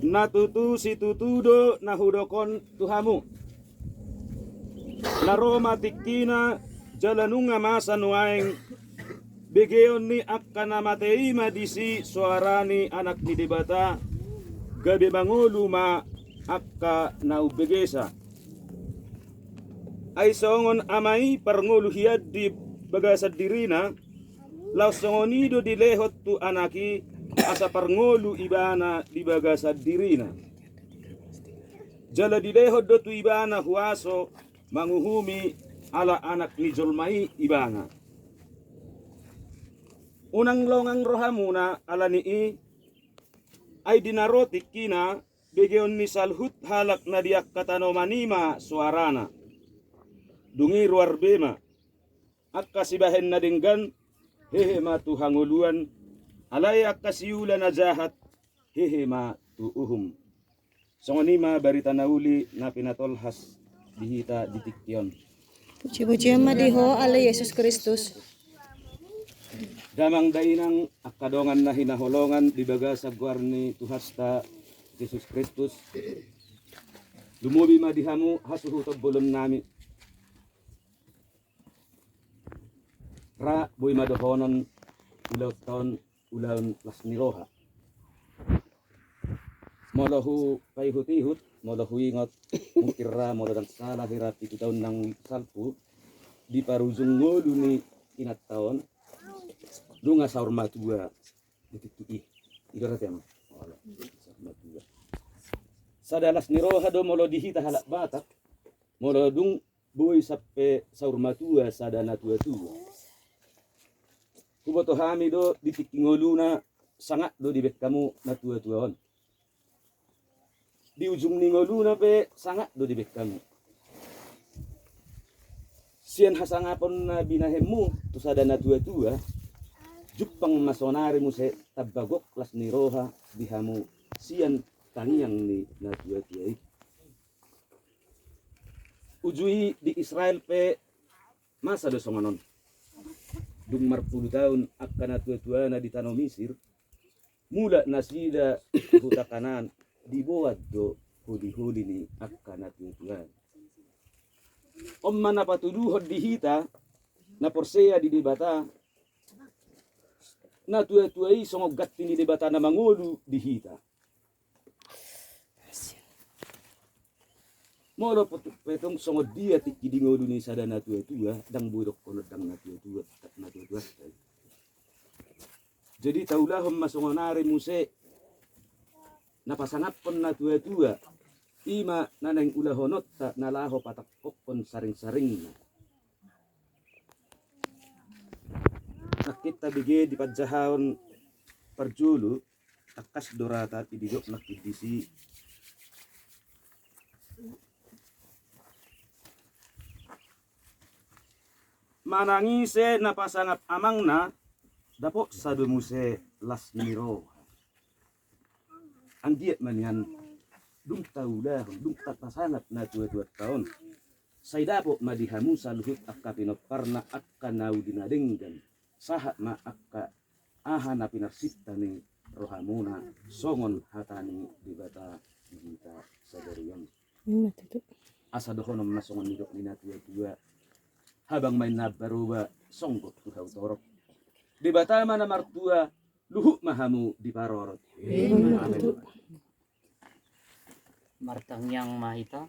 natutu situtudo nahudokon tuhamu naroma tikina jalanunga masa nuaeng begeon ni akkana matei madisi suarani anak ni debata gabe mangulu ma akka naubegesa ay songon amai parngulu hiad di bagasad dirina law songonido dilehot tu anaki asa parngulu ibana di bagasad dirina jala dilehot do tu ibana huaso manguhumi ala anak ni jolmai ibana unang longang rohamuna ala nii ay dinarotik kina begeon ni salhut halak na diak katano manima suarana dungi ruar bema akka sibahen na denggan hehe ma tu hanguluan alay akka siula na jahat hehe ma tu uhum songonima barita nauli na pinatolhas dihita ditikyon. Puji-puji madiho ala Yesus Kristus. Damang dainang akadongan na hinaholongan di baga sa guarni tuhasta Yesus Kristus. Lumubi madihamu hasuhutob bulon nami. Ra boy madohonon ulaw taon ulaw las niroha. Molahu payhutihut, molahu ingot mukira moladang salah hirap itu tahun nang salpu di parujung ngolu ni inat tahun. Dunga saur matua ditiki idorat ya matua sadalas niroha do molo dihita halak batak molo dung boy sape saur matua sadana tua kuboto hami do ditiki ngoluna sangat do dibek kamu natua tuaon di ujung ni ngoluna pe sangat do dibek kamu sian hasangapon na binahemu tu sadana tua Jupang masonari mo sa tabagok las ni roha dihamu siyan taniyang ni natuatiyay. Ujui di Israel pe masa do songonon. Dung marpuluh tahun akka natuatuana di tanah Misir mula nasida huta kanan dibuat do huli-huli ni akka natuatuana. Omma napatuluhod dihita na porseya di dibata na tua-tuai songog gatti ni debata na mangulu dihita. Molo petong songod dia tiki di ngolu ni sada na tua-tua dang burok kono dang na tua-tua. Jadi taulahom masongonare muse napasangapon na tua-tua ima naneng ulahonot ta nalaho patakokon saring-saring na. Kita bigay di padjahon parjulu akas dorata ididok nakidisi manangise napasangap amang na dapo sadumuse las miro ang diet man yan dung taulah dung tapasangat na 2 tahun say dapo madihamu sa luhut akka pinoparna akka nau dinadenggan sahat ma akka aha na pinarsita ni rohamuna songon hatani dibata dihita sadariyan asa dohonom masongon nidok ni natua habang may nabaruba songgot tuhaw torok dibata mana martua luhu mahamu di parorot Martang yang mahita